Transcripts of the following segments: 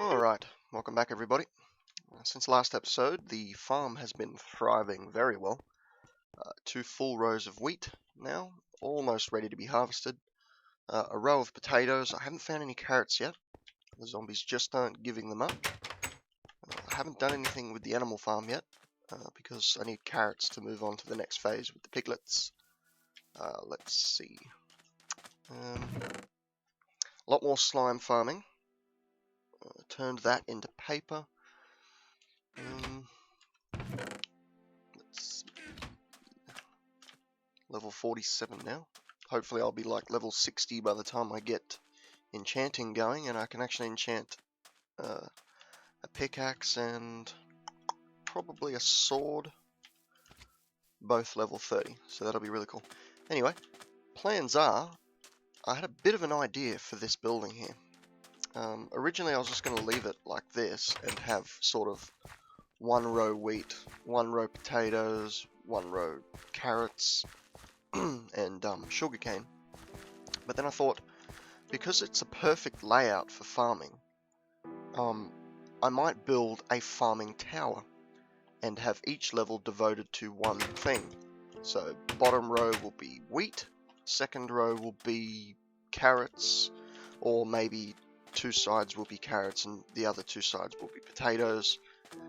Alright, welcome back everybody. Since last episode, the farm has been thriving very well. 2 full rows of wheat now, almost ready to be harvested. A row of potatoes. I haven't found any carrots yet. The zombies just aren't giving them up. I haven't done anything with the animal farm yet, because I need carrots to move on to the next phase with the piglets. Let's see. A lot more slime farming. Turned that into paper. Let's see. Level 47 now. Hopefully I'll be like level 60 by the time I get enchanting going, and I can actually enchant a pickaxe and probably a sword, both level 30, so that'll be really cool. Anyway, plans are, I had a bit of an idea for this building here. Originally I was just going to leave it like this and have sort of 1 row wheat, 1 row potatoes, 1 row carrots, and sugarcane. But then I thought, because it's a perfect layout for farming, I might build a farming tower and have each level devoted to one thing. So bottom row will be wheat, second row will be carrots, or maybe 2 sides will be carrots and the other 2 sides will be potatoes.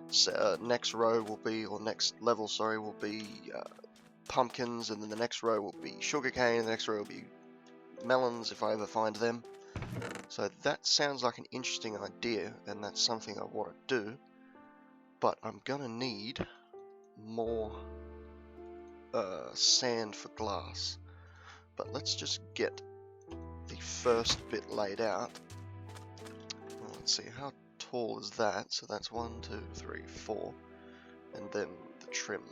So, next row will be, or next level, sorry, will be pumpkins, and then the next row will be sugarcane, and the next row will be melons if I ever find them. So that sounds like an interesting idea, and that's something I want to do. But I'm gonna need more sand for glass. But let's just get the first bit laid out. Well, let's see, how tall is that? So that's 1, 2, 3, 4, and then the trim.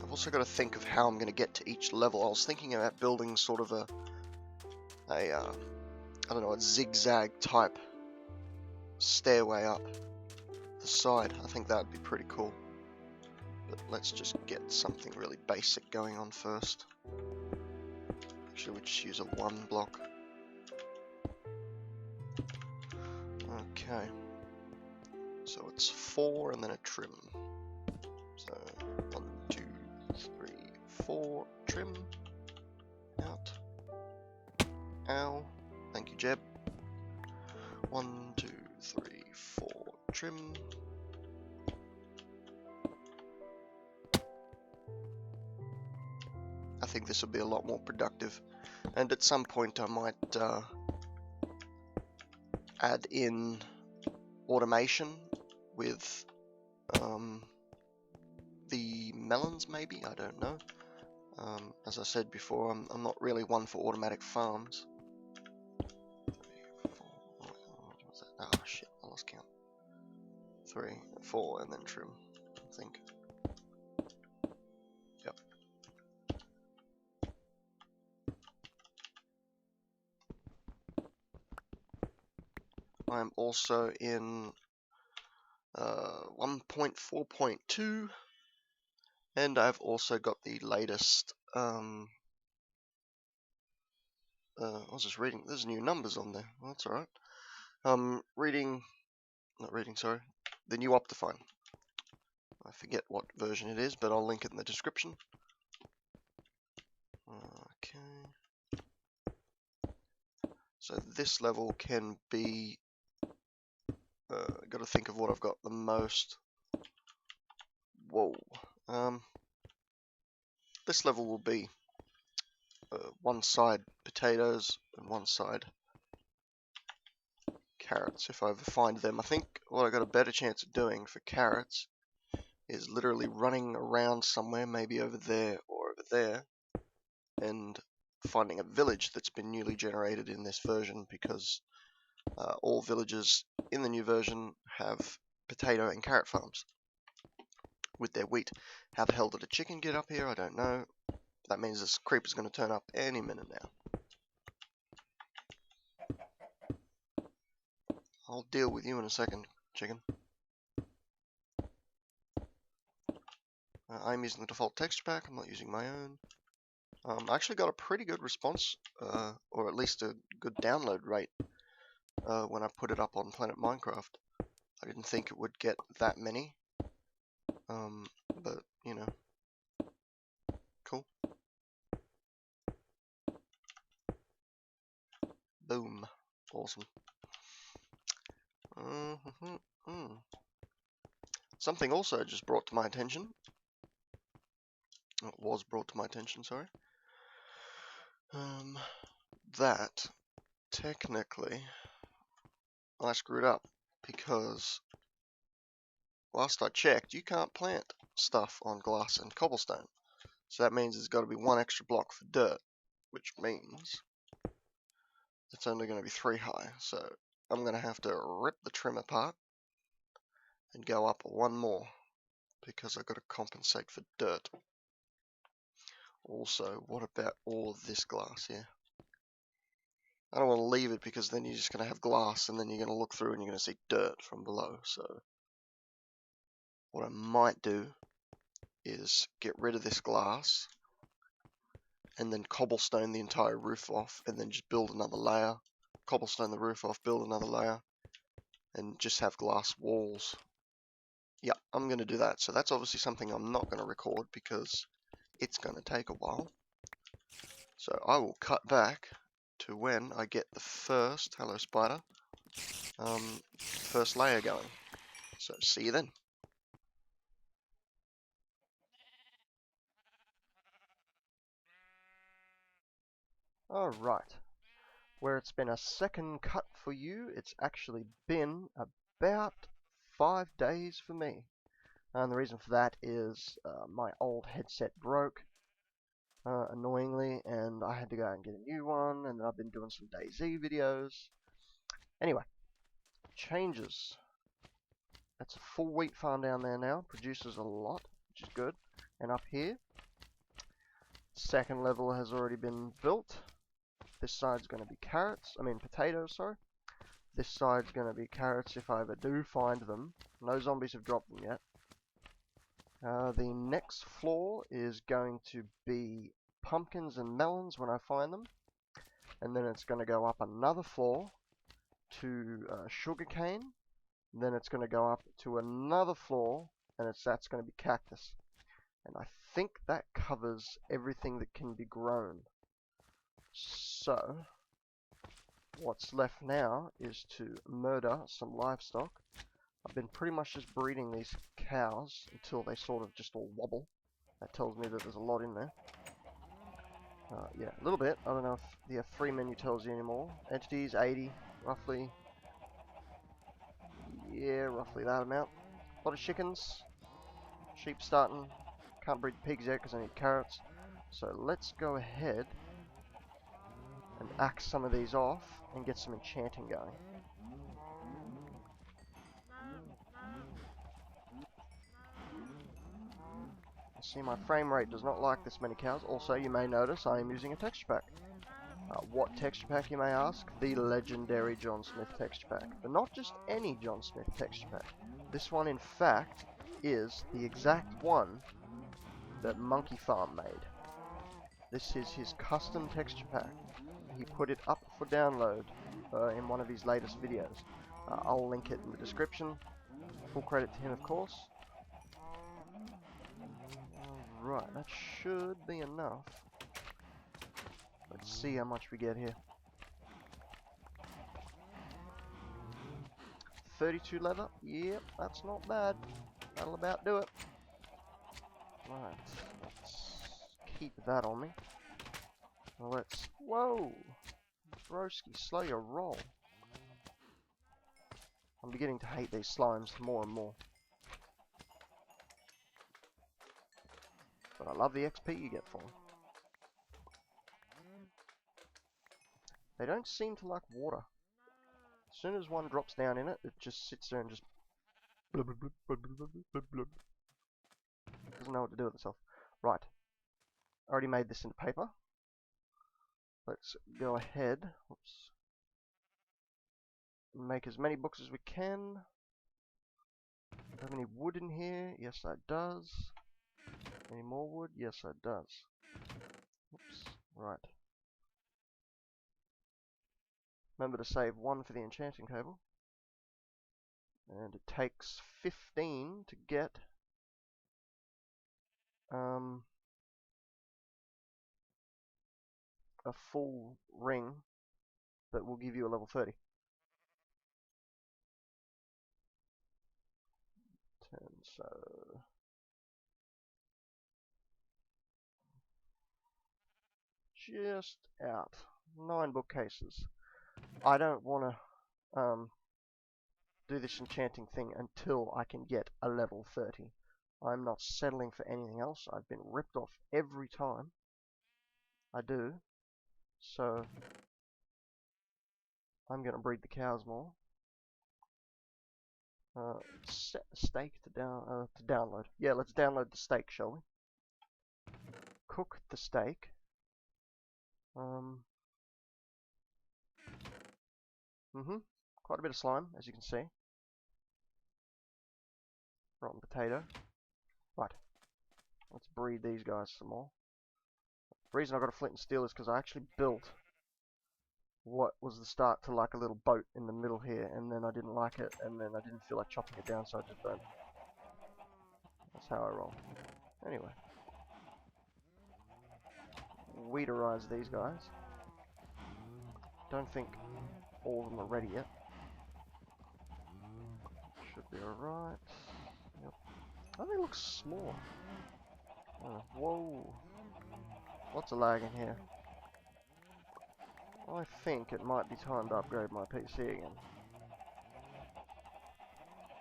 I've also got to think of how I'm going to get to each level. I was thinking about building sort of a I don't know, a zigzag type stairway up the side. I think that would be pretty cool. But let's just get something really basic going on first. Actually, we'll just use a 1 block. Okay, so it's 4 and then a trim. So 1, 2, 3, 4, trim, out. Ow, thank you Jeb. 1, 2, 3, 4, trim. I think this will be a lot more productive, and at some point I might add in automation with the melons, maybe, I don't know. As I said before, I'm not really one for automatic farms. 3, 4, what was that? Ah, shit, I lost count. 3, 4, and then trim, I think. Yep. I'm also in 1.4.2, and I've also got the latest, I was just reading, there's new numbers on there, well, that's alright. The new Optifine. I forget what version it is, but I'll link it in the description. Okay. So this level can be, got to think of what I've got the most. Whoa. This level will be 1 side potatoes and 1 side carrots, if I ever find them. I think what I got a better chance of doing for carrots is literally running around somewhere, maybe over there or over there, and finding a village that's been newly generated in this version, because all villages in the new version have potato and carrot farms with their wheat. How the hell did a chicken get up here? I don't know. That means this creeper's going to turn up any minute now. I'll deal with you in a second, chicken. I'm using the default texture pack. I'm not using my own. I actually got a pretty good response, or at least a good download rate when I put it up on Planet Minecraft. I didn't think it would get that many. But, you know, cool. Boom. Awesome. Something also just brought to my attention. It was brought to my attention, sorry. That, technically, I screwed up because last I checked, you can't plant stuff on glass and cobblestone. So that means there's got to be one extra block for dirt, which means it's only going to be 3 high. So I'm going to have to rip the trim apart and go up one more because I've got to compensate for dirt. Also, what about all of this glass here? I don't want to leave it because then you're just going to have glass and then you're going to look through and you're going to see dirt from below. So what I might do is get rid of this glass and then cobblestone the entire roof off and then just build another layer. Cobblestone the roof off, build another layer, and just have glass walls. Yeah, I'm going to do that. So that's obviously something I'm not going to record because it's going to take a while. So I will cut back to when I get the first, hello spider, first layer going. So see you then. Alright, where it's been a second cut for you, it's actually been about 5 days for me. And the reason for that is my old headset broke, annoyingly, and I had to go out and get a new one, and I've been doing some DayZ videos. Anyway, changes. That's a full wheat farm down there now, produces a lot, which is good. And up here, second level has already been built. This side's going to be potatoes, sorry. This side's going to be carrots if I ever do find them. No zombies have dropped them yet. The next floor is going to be pumpkins and melons when I find them. And then it's going to go up another floor to sugarcane. Then it's going to go up to another floor, and that's going to be cactus. And I think that covers everything that can be grown. So, what's left now is to murder some livestock. I've been pretty much just breeding these cows until they sort of just all wobble. That tells me that there's a lot in there. Yeah, a little bit. I don't know if the F3 menu tells you anymore. Entities, 80, roughly. Yeah, roughly that amount. A lot of chickens. Sheep starting. Can't breed pigs yet because I need carrots. So let's go ahead and axe some of these off and get some enchanting going. See, my frame rate does not like this many cows. Also, you may notice I am using a texture pack. What texture pack, you may ask? The legendary John Smith texture pack. But not just any John Smith texture pack. This one, in fact, is the exact one that Monkeyfarm made. This is his custom texture pack. He put it up for download in one of his latest videos. I'll link it in the description. Full credit to him, of course. Right, that should be enough. Let's see how much we get here. 32 leather? Yep, that's not bad. That'll about do it. Right, let's keep that on me. Let's... Whoa! Broski, slow your roll. I'm beginning to hate these slimes more and more. But I love the XP you get for them. They don't seem to like water. As soon as one drops down in it, it just sits there and just blub, blub, blub, blub, blub, blub, blub. Doesn't know what to do with itself. Right. I already made this into paper. Let's go ahead. Whoops. Make as many books as we can. Do I have any wood in here? Yes, it does. Any more wood? Yes, it does. Oops. Right. Remember to save 1 for the enchanting table. And it takes 15 to get a full ring that will give you a level 30. 10, so just out. 9 bookcases. I don't want to do this enchanting thing until I can get a level 30. I'm not settling for anything else. I've been ripped off every time I do. So I'm going to breed the cows more. Set the steak to download. Yeah, let's download the steak, shall we? Cook the steak. Quite a bit of slime, as you can see. Rotten potato. Right. Let's breed these guys some more. The reason I got a flint and steel is because I actually built what was the start to like a little boat in the middle here, and then I didn't like it, and then I didn't feel like chopping it down, so I just burned it. That's how I roll. Anyway. Weederize these guys. Don't think all of them are ready yet. Should be alright. Yep. Oh, they look small. Oh, whoa. Lots of lag in here. I think it might be time to upgrade my PC again.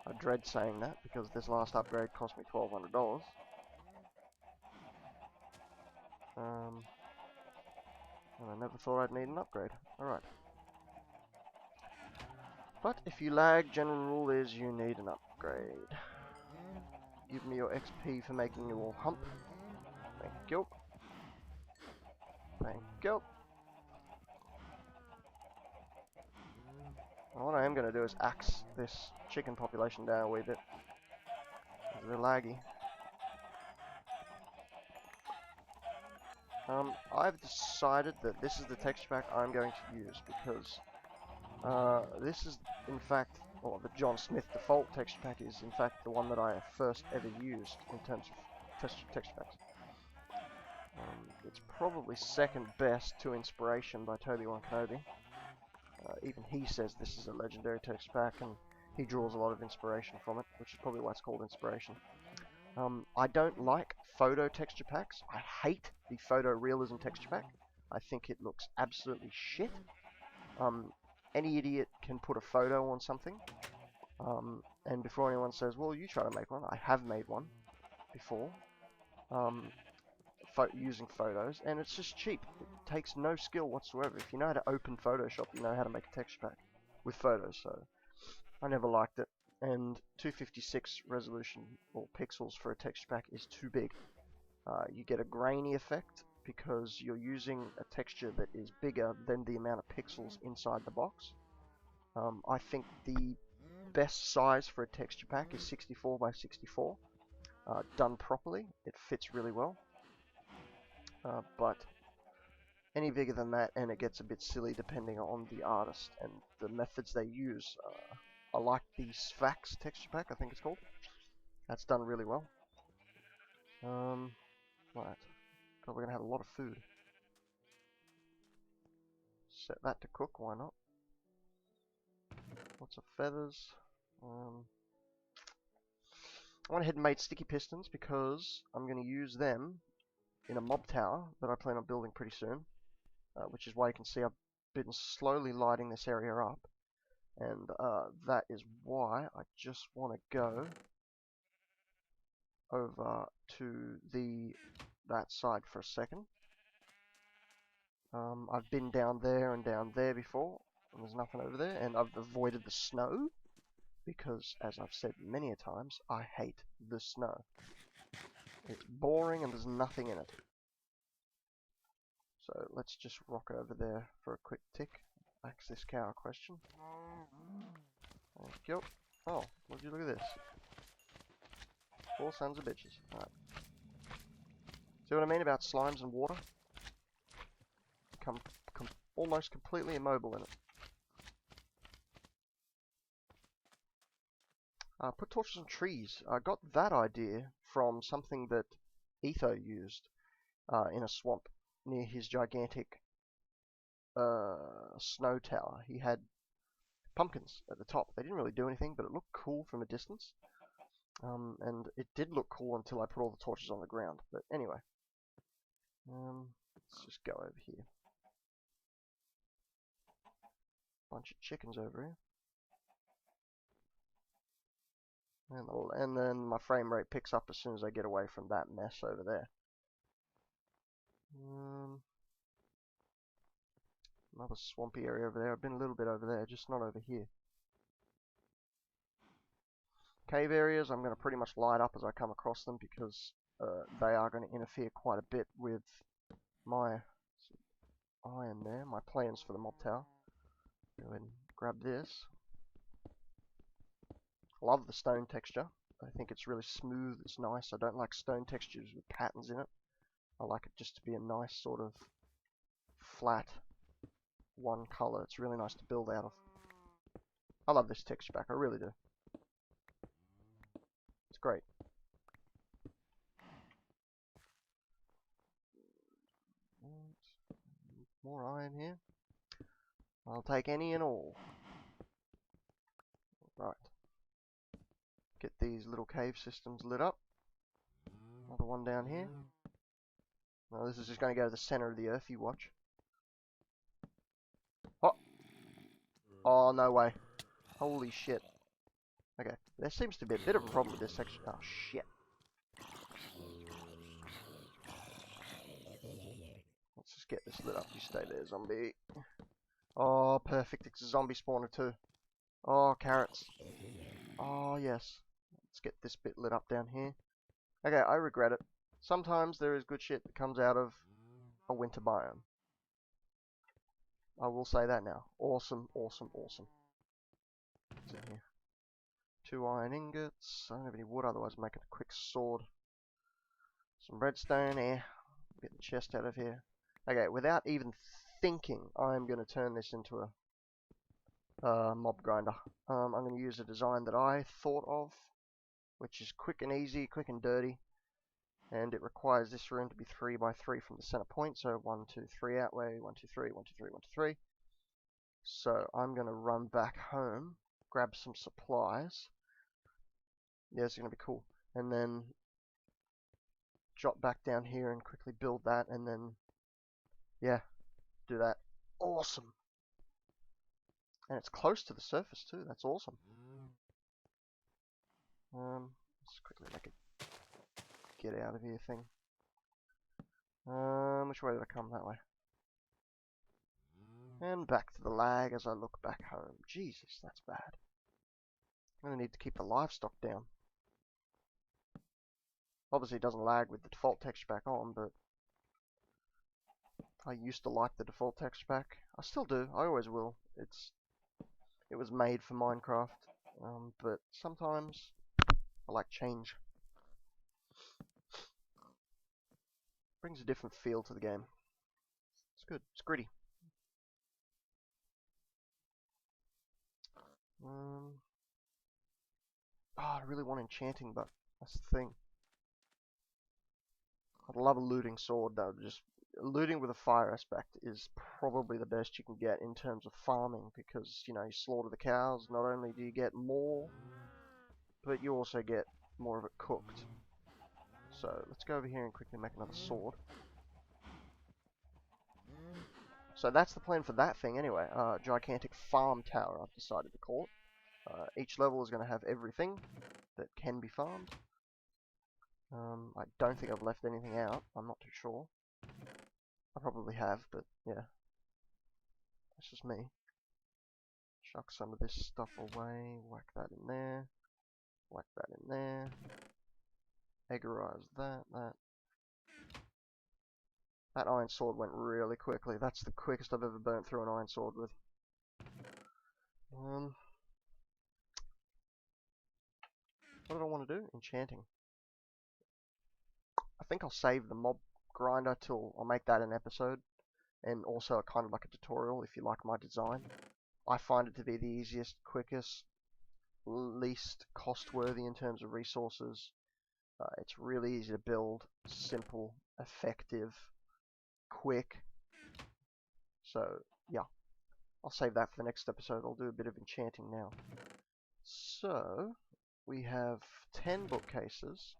I dread saying that because this last upgrade cost me $1,200. And I never thought I'd need an upgrade. Alright. But if you lag, general rule is you need an upgrade. Give me your XP for making you all hump. Thank you. Thank you. And what I am going to do is axe this chicken population down a wee bit. They're laggy. I've decided that this is the texture pack I'm going to use because this is, in fact, or the John Smith default texture pack is, in fact, the one that I first ever used in terms of texture packs. It's probably second best to Inspiration by Toby-Wan Kenobi. Even he says this is a legendary texture pack, and he draws a lot of inspiration from it, which is probably why it's called Inspiration. I don't like photo texture packs. I hate the photorealism texture pack. I think it looks absolutely shit. Any idiot can put a photo on something. And before anyone says, well, you try to make one, I have made one before. Using photos, and it's just cheap. It takes no skill whatsoever. If you know how to open Photoshop, you know how to make a texture pack with photos, so I never liked it. And 256 resolution or pixels for a texture pack is too big. You get a grainy effect because you're using a texture that is bigger than the amount of pixels inside the box. I think the best size for a texture pack is 64 by 64. Done properly, it fits really well. But any bigger than that, and it gets a bit silly depending on the artist and the methods they use. I like the Sphax texture pack, I think it's called. That's done really well. Right. God, we're gonna have a lot of food. Set that to cook, why not? Lots of feathers. I went ahead and made sticky pistons because I'm going to use them in a mob tower that I plan on building pretty soon. Which is why you can see I've been slowly lighting this area up. And that is why I just want to go over to that side for a second. I've been down there and down there before, and there's nothing over there, and I've avoided the snow because, as I've said many a times, I hate the snow. It's boring and there's nothing in it. So let's just rock over there for a quick tick. Ask this cow a question. Thank you. Oh, would you look at this? 4 sons of bitches. Alright. See what I mean about slimes and water? Almost completely immobile in it. Put torches on trees. I got that idea from something that Etho used in a swamp near his gigantic snow tower. He had pumpkins at the top. They didn't really do anything, but it looked cool from a distance. And it did look cool until I put all the torches on the ground. But anyway, let's just go over here. Bunch of chickens over here. And then my frame rate picks up as soon as I get away from that mess over there. Another swampy area over there. I've been a little bit over there, just not over here. Cave areas, I'm going to pretty much light up as I come across them because they are going to interfere quite a bit with my iron there, my plans for the mob tower. Go ahead and grab this. Love the stone texture. I think it's really smooth, it's nice. I don't like stone textures with patterns in it. I like it just to be a nice sort of flat one color. It's really nice to build out of. I love this texture pack, I really do. It's great. More iron here. I'll take any and all. Right. Get these little cave systems lit up. Another one down here. Now this is just going to go to the center of the earth, you watch. Oh! Oh, no way. Holy shit. Okay, there seems to be a bit of a problem with this section. Oh, shit. Let's just get this lit up. You stay there, zombie. Oh, perfect. It's a zombie spawner too. Oh, carrots. Oh, yes. Let's get this bit lit up down here. Okay, I regret it. Sometimes there is good shit that comes out of a winter biome. I will say that now. Awesome, awesome, awesome. What's in here? 2 iron ingots. I don't have any wood, otherwise I'm making a quick sword. Some redstone here. Get the chest out of here. Okay, without even thinking, I'm going to turn this into a mob grinder. I'm going to use a design that I thought of, which is quick and easy, quick and dirty. And it requires this room to be 3 by 3 from the center point. So 1, 2, 3 outway, 1, 2, 3, 1, 2, 3, 1, 2, 3. So I'm going to run back home, grab some supplies. Yeah, it's going to be cool. And then drop back down here and quickly build that. And then, yeah, do that. Awesome. And it's close to the surface too. That's awesome. Let's quickly make a get out of here thing. Which way did I come? That way. And back to the lag as I look back home. Jesus, that's bad. I'm going to need to keep the livestock down. Obviously it doesn't lag with the default texture pack on, but I used to like the default texture pack. I still do. I always will. It was made for Minecraft, but sometimes I like change. Brings a different feel to the game. It's good. It's gritty. Oh, I really want enchanting, but that's the thing. I'd love a looting sword, though. Just looting with a fire aspect is probably the best you can get in terms of farming, because, you know, you slaughter the cows, not only do you get more, but you also get more of it cooked. So, let's go over here and quickly make another sword. So that's the plan for that thing anyway. Gigantic farm tower, I've decided to call it. Each level is going to have everything that can be farmed. I don't think I've left anything out. I'm not too sure. I probably have, but yeah. That's just me. Chuck some of this stuff away. Whack that in there. Whack that in there. Eggerize that. That iron sword went really quickly. That's the quickest I've ever burnt through an iron sword with. What do I want to do? Enchanting. I think I'll save the mob grinder till I'll make that an episode, and also a kind of like a tutorial if you like my design. I find it to be the easiest, quickest, least cost worthy in terms of resources. It's really easy to build, simple, effective, quick. So yeah, I'll save that for the next episode. I'll do a bit of enchanting now. So we have 10 bookcases.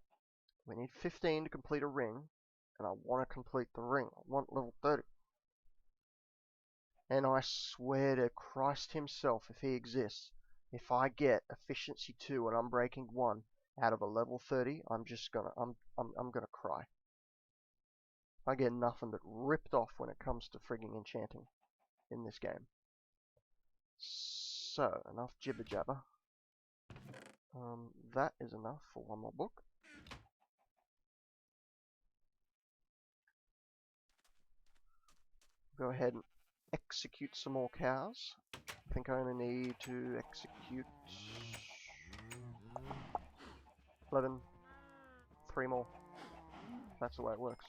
We need 15 to complete a ring, and I want to complete the ring. I want level 30. And I swear to Christ himself, if he exists, if I get efficiency 2 and unbreaking 1 out of a level 30, I'm gonna cry. I get nothing but ripped off when it comes to frigging enchanting in this game. So, enough jibber jabber. That is enough for one more book. Go ahead and execute some more cows. I think I only need to execute 11. 3 more. That's the way it works.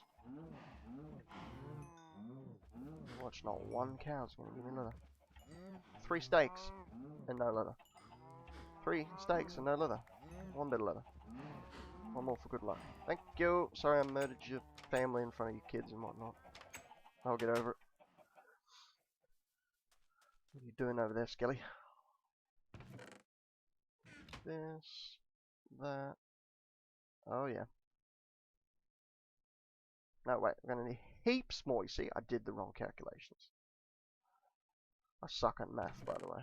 Watch, not one cow's gonna give me leather. 3 steaks and no leather. 3 steaks and no leather. 1 bit of leather. 1 more for good luck. Thank you. Sorry I murdered your family in front of your kids and whatnot. I'll get over it. What are you doing over there, Skelly? This, that. Oh yeah. No, wait. We're gonna need heaps more. You see, I did the wrong calculations. I suck at math, by the way.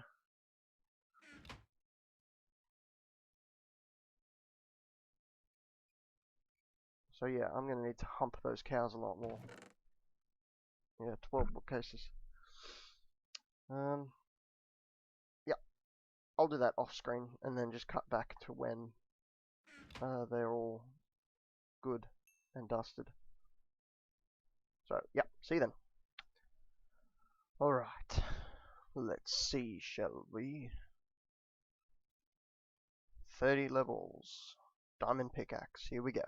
So yeah, I'm going to need to hump those cows a lot more. Yeah, 12 bookcases. Yeah, I'll do that off screen and then just cut back to when they're all good and dusted. So yeah, see you then. Alright, let's see, shall we? 30 levels. Diamond pickaxe, here we go.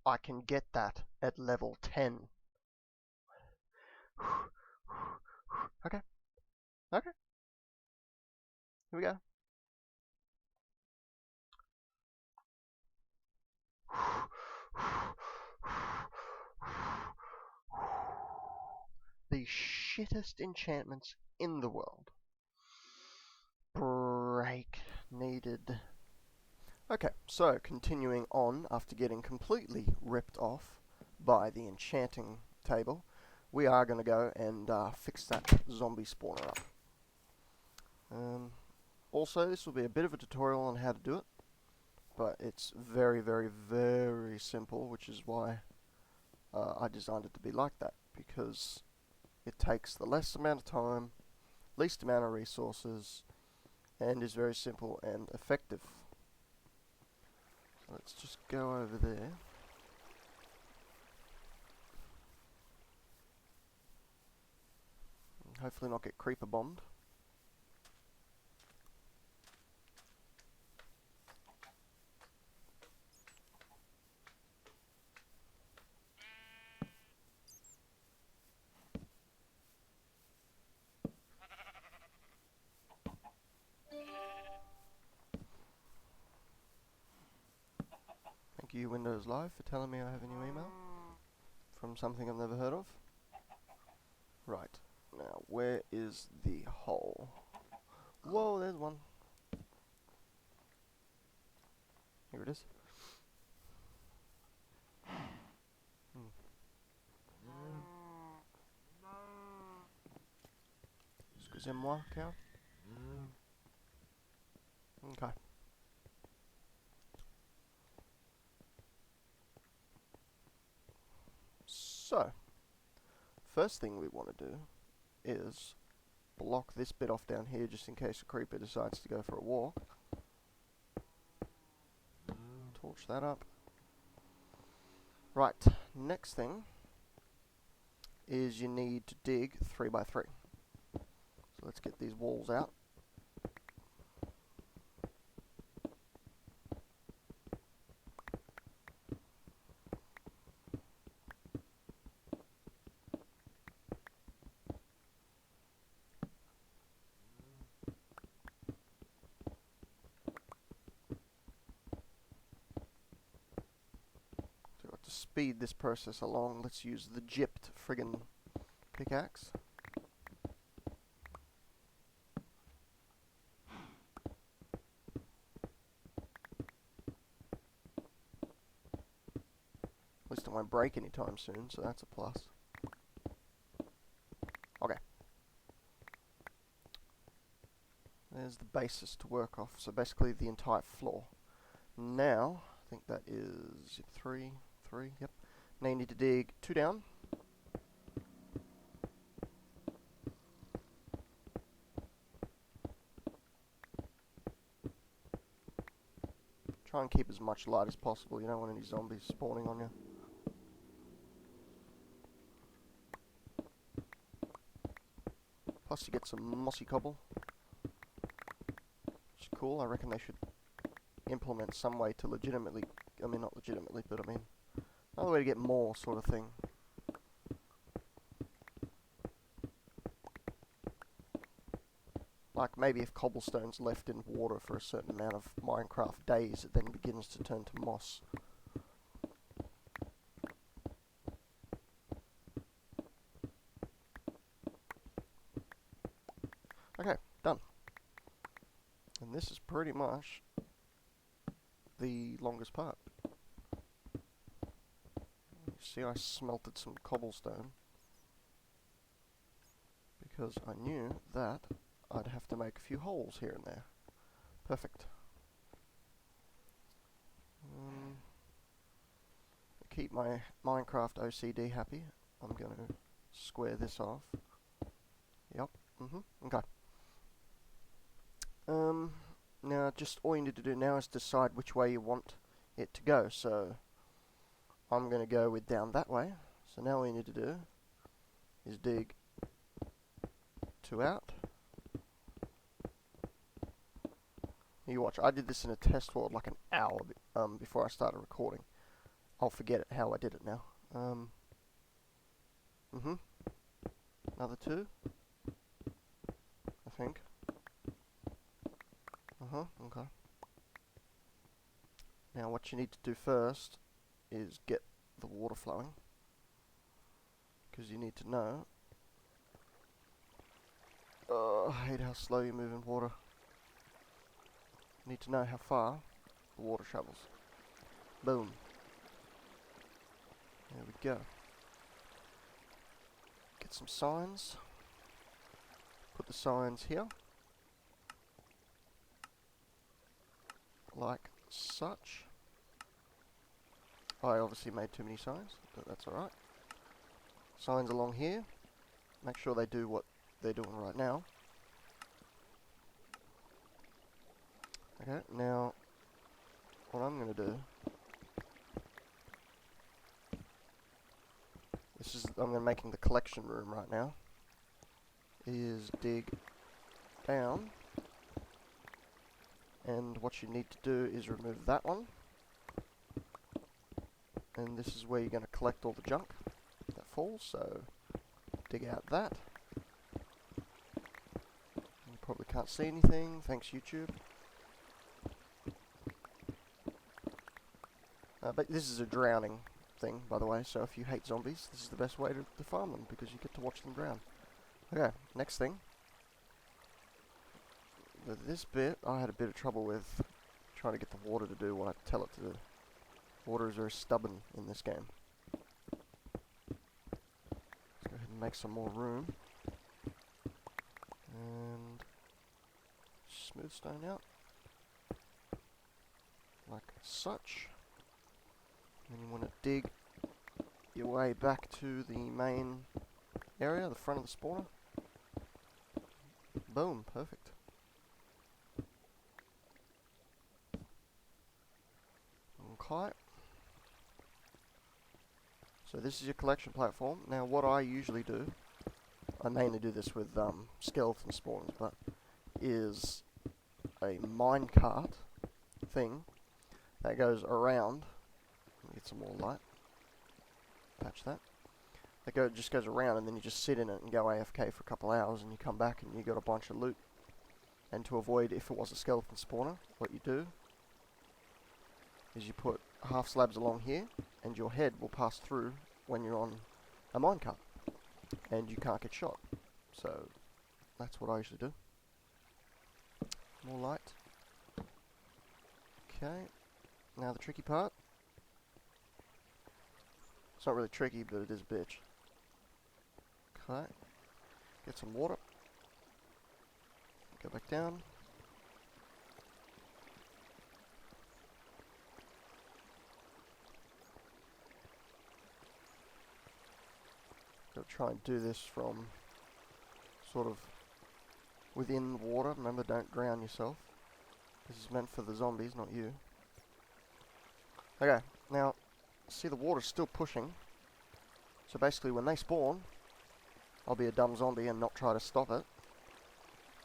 I can get that at level 10. Okay. Okay. Here we go. The shittest enchantments in the world. Break needed. Okay, so continuing on after getting completely ripped off by the enchanting table, we are going to go and fix that zombie spawner up. Also, this will be a bit of a tutorial on how to do it, but it's very, very, very simple, which is why I designed it to be like that, because it takes the less amount of time, least amount of resources, and is very simple and effective. So let's just go over there. And hopefully not get creeper bombed. Thank you, Windows Live, for telling me I have a new email from something I've never heard of. Right, now where is the hole? Whoa, there's one. Here it is. Excusez-moi, cow. Okay. So, first thing we want to do is block this bit off down here just in case a creeper decides to go for a walk. Torch that up. Right, next thing is you need to dig 3 by 3. So let's get these walls out. speed this process along, let's use the gypped friggin' pickaxe. At least it won't break anytime soon, so that's a plus. Okay. There's the basis to work off, so basically the entire floor. Now, I think that is 3, yep. Now you need to dig 2 down. Try and keep as much light as possible, you don't want any zombies spawning on you. Plus you get some mossy cobble, which is cool. I reckon they should implement some way to legitimately, I mean not legitimately, but I mean another way to get more sort of thing. Like maybe if cobblestone's left in water for a certain amount of Minecraft days, it then begins to turn to moss. Okay, done. And this is pretty much the longest part. You see, I smelted some cobblestone because I knew that I'd have to make a few holes here and there. Perfect. To keep my Minecraft OCD happy, I'm going to square this off. Yep. Okay. Now, just all you need to do now is decide which way you want it to go. So, I'm going to go with down that way. So now all you need to do is dig 2 out. You watch, I did this in a test world like an hour before I started recording. I'll forget it how I did it now. Another 2, I think. Okay. Now what you need to do first is get the water flowing, because you need to know. I hate how slow you move in water. You need to know how far the water travels. Boom. There we go. Get some signs. Put the signs here. Like such. I obviously made too many signs, but that's alright. Signs along here. Make sure they do what they're doing right now. Okay, now what I'm going to do, I'm making the collection room right now, is dig down, and what you need to do is remove that one, and this is where you're going to collect all the junk that falls, so dig out that. You probably can't see anything, thanks YouTube. But this is a drowning thing, by the way, so if you hate zombies, this is the best way to farm them, because you get to watch them drown. Okay, next thing. This bit, I had a bit of trouble with trying to get the water to do what I tell it to do. Water is very stubborn in this game. Let's go ahead and make some more room. And smooth stone out. Like such. And you want to dig your way back to the main area, the front of the spawner. Boom, perfect. Okay. So this is your collection platform. Now what I usually do, I mainly do this with skeleton spawns, but is a minecart thing that goes around. Get some more light. Patch that. That just goes around, and then you just sit in it and go AFK for a couple hours, and you come back and you got a bunch of loot. And to avoid if it was a skeleton spawner, what you do is you put half slabs along here, and your head will pass through when you're on a minecart, and you can't get shot. So that's what I usually do. More light. Okay, now the tricky part. It's not really tricky, but it is a bitch. Okay, get some water. Go back down. Gotta try and do this from sort of within the water. Remember, don't drown yourself. This is meant for the zombies, not you. Okay, now, see the water's still pushing. So basically when they spawn, I'll be a dumb zombie and not try to stop it.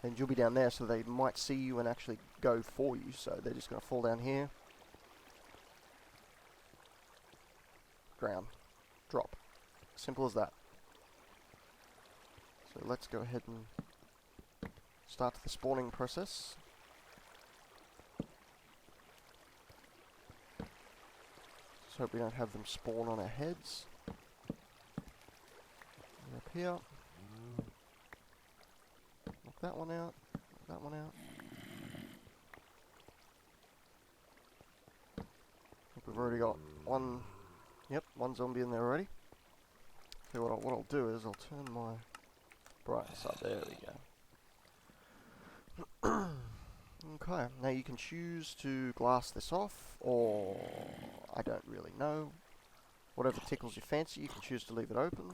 And you'll be down there, so they might see you and actually go for you. So they're just going to fall down here. Drown. Drop. Simple as that. So let's go ahead and start the spawning process. Just hope we don't have them spawn on our heads. And up here. Knock that one out. Knock that one out. I think we've already got one. Yep, one zombie in there already. So what I'll do is I'll turn my brightness up. There we go. Okay, now you can choose to glass this off, or I don't really know. Whatever tickles your fancy, you can choose to leave it open.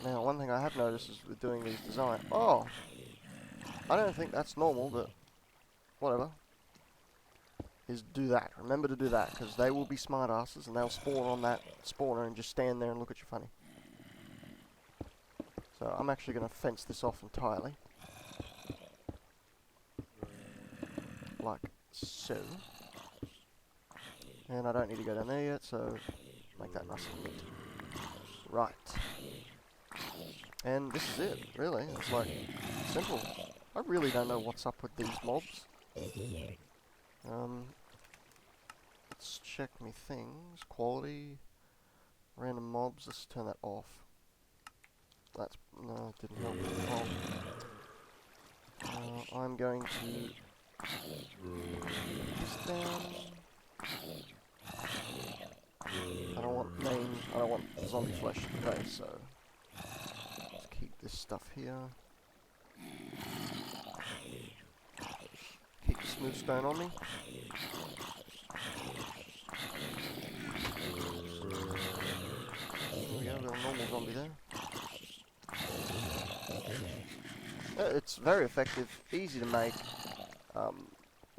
Now, one thing I have noticed is with doing these designs... Oh! I don't think that's normal, but whatever. Is do that. Remember to do that, because they will be smartasses and they'll spawn on that spawner and just stand there and look at you funny. So I'm actually going to fence this off entirely. Like so. And I don't need to go down there yet, so make that nice and neat. Right. And this is it, really. It's like simple. I really don't know what's up with these mobs. Let's check me things. Quality. Random mobs. Let's turn that off. That's... no, it didn't help at all. I'm going to... put this down. I don't want I don't want zombie flesh today, so... let's keep this stuff here. Keep the smooth stone on me. There we go, we've got a normal zombie there. It's very effective, easy to make.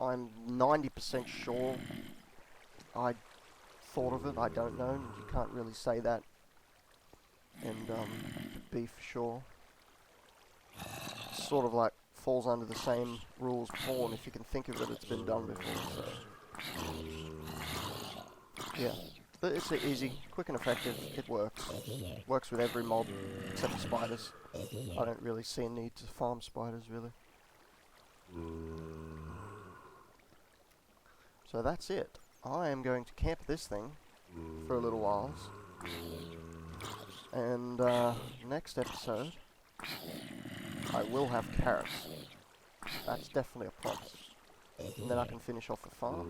I'm 90% sure I thought of it, I don't know, you can't really say that and be for sure. Sort of like falls under the same rules as porn. If you can think of it, it's been done before, so yeah. But it's easy, quick and effective, it works. Works with every mob, except for spiders. I don't really see a need to farm spiders, really. So that's it. I am going to camp this thing for a little while. And next episode, I will have carrots. That's definitely a promise. And then I can finish off the farm.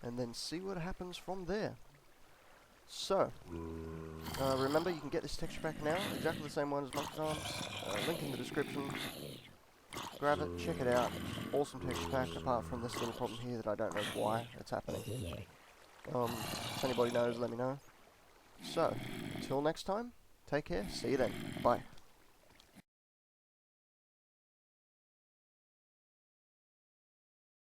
And then see what happens from there. So, remember you can get this texture pack now, exactly the same one as Monkeyfarm's. Link in the description. Grab it, check it out. Awesome texture pack, apart from this little problem here that I don't know why it's happening. If anybody knows, let me know. So, until next time, take care, see you then, bye.